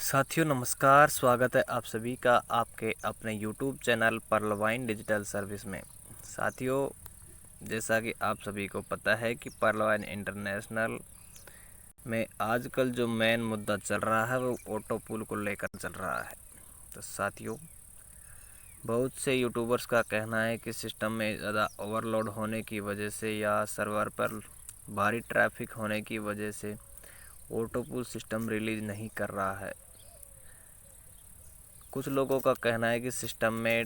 साथियों नमस्कार, स्वागत है आप सभी का आपके अपने यूट्यूब चैनल पर्लवाइन डिजिटल सर्विस में। साथियों, जैसा कि आप सभी को पता है कि पर्लवाइन इंटरनेशनल में आजकल जो मेन मुद्दा चल रहा है वो ऑटो पुल को लेकर चल रहा है। तो साथियों, बहुत से यूट्यूबर्स का कहना है कि सिस्टम में ज़्यादा ओवरलोड होने की वजह से या सर्वर पर भारी ट्रैफिक होने की वजह से ऑटो पुल सिस्टम रिलीज़ नहीं कर रहा है। कुछ लोगों का कहना है कि सिस्टम में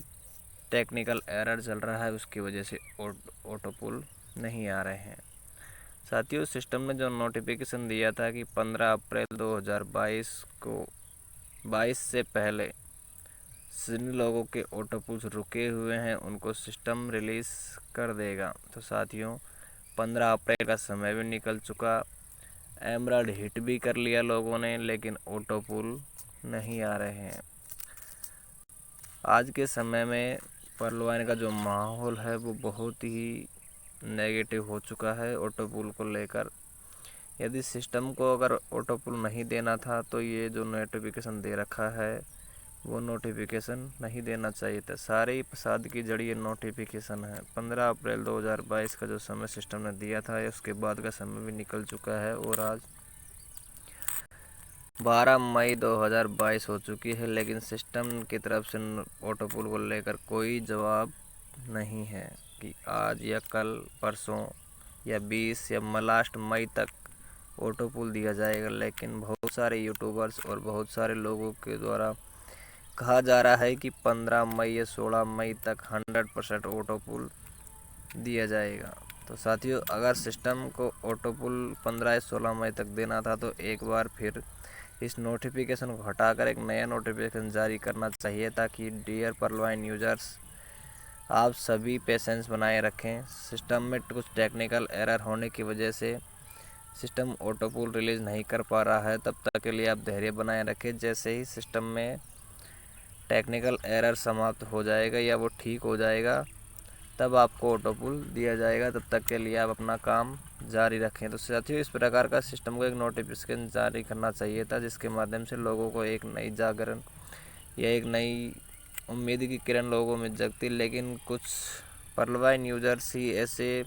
टेक्निकल एरर चल रहा है, उसकी वजह से ऑटो पुल नहीं आ रहे हैं। साथियों, सिस्टम ने जो नोटिफिकेशन दिया था कि 15 अप्रैल 2022 को 22 से पहले जिन लोगों के ऑटो पुल्स रुके हुए हैं उनको सिस्टम रिलीज़ कर देगा। तो साथियों, 15 अप्रैल का समय भी निकल चुका, एमराल्ड हिट भी कर लिया लोगों ने, लेकिन ऑटो पुल नहीं आ रहे हैं। आज के समय में पर्लवाइन का जो माहौल है वो बहुत ही नेगेटिव हो चुका है ऑटो पुल को लेकर। यदि सिस्टम को अगर ऑटो पुल नहीं देना था तो ये जो नोटिफिकेशन दे रखा है वो नोटिफिकेशन नहीं देना चाहिए था। सारे ही फसाद की जड़ ये नोटिफिकेशन है। 15 अप्रैल 2022 का जो समय सिस्टम ने दिया था उसके बाद का समय भी निकल चुका है और आज 12 मई 2022 हो चुकी है, लेकिन सिस्टम की तरफ से ऑटो पुल को लेकर कोई जवाब नहीं है कि आज या कल परसों या 20 या लास्ट मई तक ऑटो पुल दिया जाएगा। लेकिन बहुत सारे यूट्यूबर्स और बहुत सारे लोगों के द्वारा कहा जा रहा है कि 15 मई या 16 मई तक 100% ऑटो पुल दिया जाएगा। तो साथियों, अगर सिस्टम को ऑटो पुल 15 या 16 मई तक देना था तो एक बार फिर इस नोटिफिकेशन को हटाकर एक नया नोटिफिकेशन जारी करना चाहिए, ताकि डियर पर्लवाइन यूजर्स आप सभी पेशेंस बनाए रखें। सिस्टम में कुछ टेक्निकल एरर होने की वजह से सिस्टम ऑटो पुल रिलीज़ नहीं कर पा रहा है। तब तक के लिए आप धैर्य बनाए रखें। जैसे ही सिस्टम में टेक्निकल एरर समाप्त हो जाएगा या वो ठीक हो जाएगा तब आपको ऑटो पुल दिया जाएगा। तब तक के लिए आप अपना काम जारी रखें। तो साथियों, इस प्रकार का सिस्टम को एक नोटिफिकेशन जारी करना चाहिए था, जिसके माध्यम से लोगों को एक नई जागरण या एक नई उम्मीद की किरण लोगों में जगती। लेकिन कुछ पर्लवाइन यूजर्स ही ऐसे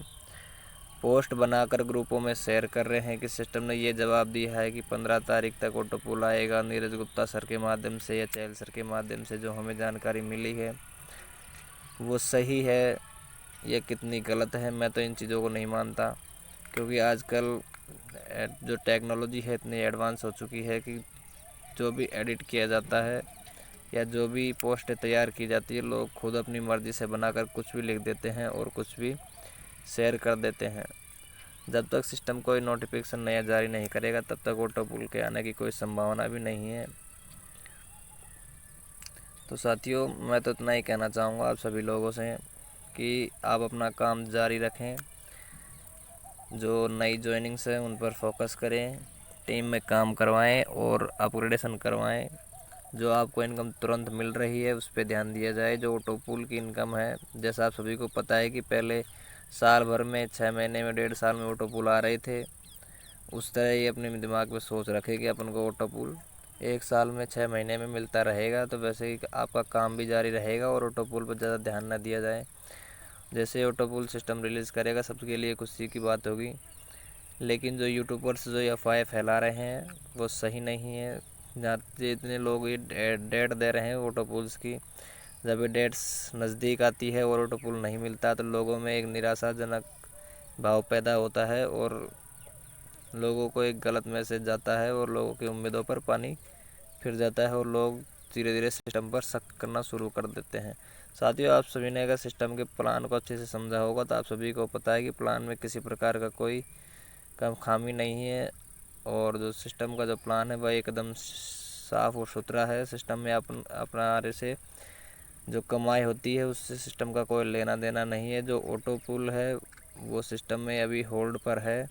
पोस्ट बनाकर ग्रुपों में शेयर कर रहे हैं कि सिस्टम ने ये जवाब दिया है कि 15 तारीख तक ऑटो पुल आएगा। नीरज गुप्ता सर के माध्यम से या चहल सर के माध्यम से जो हमें जानकारी मिली है वो सही है ये कितनी गलत है, मैं तो इन चीज़ों को नहीं मानता। क्योंकि आजकल जो टेक्नोलॉजी है इतनी एडवांस हो चुकी है कि जो भी एडिट किया जाता है या जो भी पोस्ट तैयार की जाती है, लोग खुद अपनी मर्ज़ी से बनाकर कुछ भी लिख देते हैं और कुछ भी शेयर कर देते हैं। जब तक सिस्टम कोई नोटिफिकेशन नया जारी नहीं करेगा तब तक ऑटो पुल के आने की कोई संभावना भी नहीं है। तो साथियों, मैं तो इतना ही कहना चाहूँगा आप सभी लोगों से कि आप अपना काम जारी रखें। जो नई जॉइनिंग्स हैं उन पर फोकस करें, टीम में काम करवाएं और अपग्रेडेशन करवाएं। जो आपको इनकम तुरंत मिल रही है उस पर ध्यान दिया जाए। जो ऑटो पुल की इनकम है, जैसा आप सभी को पता है कि पहले साल भर में 6 महीने में 1.5 साल में ऑटो पुल आ रहे थे, उस तरह ही अपने दिमाग में सोच रखे कि अपन को ऑटो पुल 1 साल में 6 महीने में मिलता रहेगा। तो वैसे ही आपका काम भी जारी रहेगा और ऑटो पुल पर ज़्यादा ध्यान न दिया जाए। जैसे ऑटो पुल सिस्टम रिलीज़ करेगा सबके लिए खुशी की बात होगी। लेकिन जो यूट्यूबर्स जो अफवाहें फैला रहे हैं वो सही नहीं है। जहाँ जितने लोग ये डेट दे रहे हैं ऑटो पुल्स की, जब ये डेट्स नज़दीक आती है और ऑटो पुल नहीं मिलता तो लोगों में एक निराशाजनक भाव पैदा होता है और लोगों को एक गलत मैसेज जाता है और लोगों की उम्मीदों पर पानी फिर जाता है और लोग धीरे धीरे सिस्टम पर शक करना शुरू कर देते हैं। साथियों, आप सभी ने अगर सिस्टम के प्लान को अच्छे से समझा होगा तो आप सभी को पता है कि प्लान में किसी प्रकार का कोई कम खामी नहीं है और जो सिस्टम का जो प्लान है वह एकदम साफ़ और सुथरा है। सिस्टम में अपना से जो कमाई होती है उससे सिस्टम का कोई लेना देना नहीं है। जो ऑटो पुल है वो सिस्टम में अभी होल्ड पर है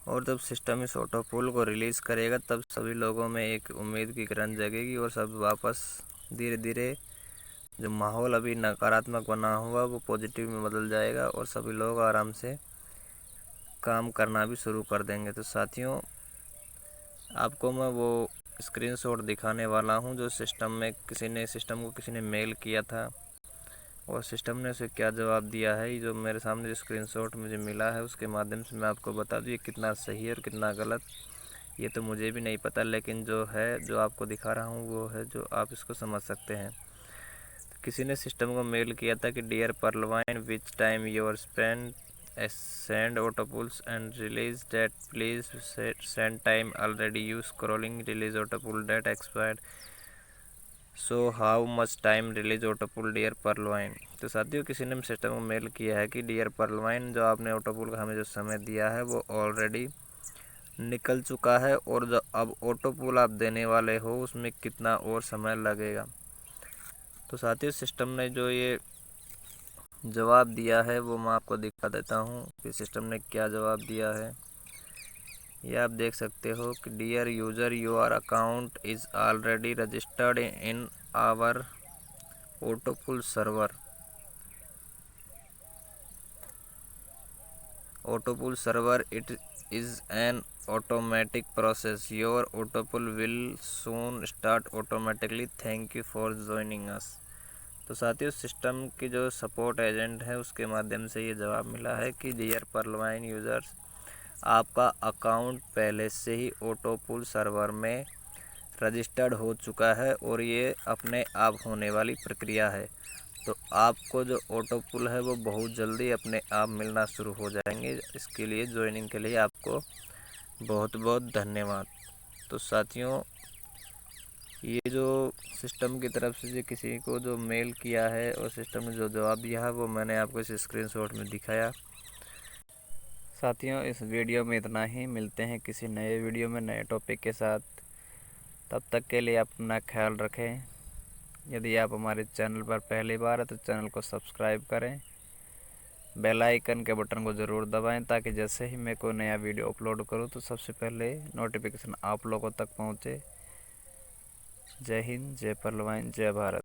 और जब सिस्टम इस ऑटो पुल को रिलीज़ करेगा तब सभी लोगों में एक उम्मीद की किरण जगेगी और सब वापस धीरे धीरे जो माहौल अभी नकारात्मक बना हुआ वो पॉजिटिव में बदल जाएगा और सभी लोग आराम से काम करना भी शुरू कर देंगे। तो साथियों, आपको मैं वो स्क्रीनशॉट दिखाने वाला हूं, जो सिस्टम को किसी ने मेल किया था और सिस्टम ने उसे क्या जवाब दिया है। जो मेरे सामने जो स्क्रीनशॉट मुझे मिला है उसके माध्यम से मैं आपको बता दूं ये कितना सही है और कितना गलत, ये तो मुझे भी नहीं पता, लेकिन जो आपको दिखा रहा हूँ वो है जो आप इसको समझ सकते हैं। किसी ने सिस्टम को मेल किया था कि डियर पर्लवाइन, which time your spend send autopulls and release that, please send time already you scrolling release autopull that expired, so how much time release autopull dear पर्लवाइन। तो साथियों किसी ने सिस्टम को मेल किया है कि डियर पर्लवाइन, जो आपने ऑटोपुल का हमें जो समय दिया है वो ऑलरेडी निकल चुका है और जो अब ऑटोपुल आप देने वाले हो उसमें कितना और समय लगेगा। तो साथियों सिस्टम ने जो ये जवाब दिया है वो मैं आपको दिखा देता हूँ कि सिस्टम ने क्या जवाब दिया है। ये आप देख सकते हो कि dear user, your account is already registered in our autopull server. Autopull server, it is an automatic process, your autopull will soon start automatically, thank you for joining us. तो साथियों सिस्टम की जो सपोर्ट एजेंट है उसके माध्यम से ये जवाब मिला है कि डियर पर्लवाइन यूज़र्स, आपका अकाउंट पहले से ही ऑटोपुल सर्वर में रजिस्टर्ड हो चुका है और ये अपने आप होने वाली प्रक्रिया है। तो आपको जो ऑटोपुल है वो बहुत जल्दी अपने आप मिलना शुरू हो जाएंगे। इसके लिए ज्वाइनिंग के लिए आपको बहुत बहुत धन्यवाद। तो साथियों ये जो सिस्टम की तरफ से जो किसी को जो मेल किया है और सिस्टम ने जो जवाब दिया है वो मैंने आपको इस स्क्रीनशॉट में दिखाया। साथियों इस वीडियो में इतना ही, मिलते हैं किसी नए वीडियो में नए टॉपिक के साथ। तब तक के लिए अपना ख्याल रखें। यदि आप हमारे चैनल पर पहली बार है तो चैनल को सब्सक्राइब करें, बेल आइकन के बटन को ज़रूर दबाएं ताकि जैसे ही मैं कोई नया वीडियो अपलोड करूं तो सबसे पहले नोटिफिकेशन आप लोगों तक पहुंचे। जय हिंद, जय पर्लवाइन, जय भारत।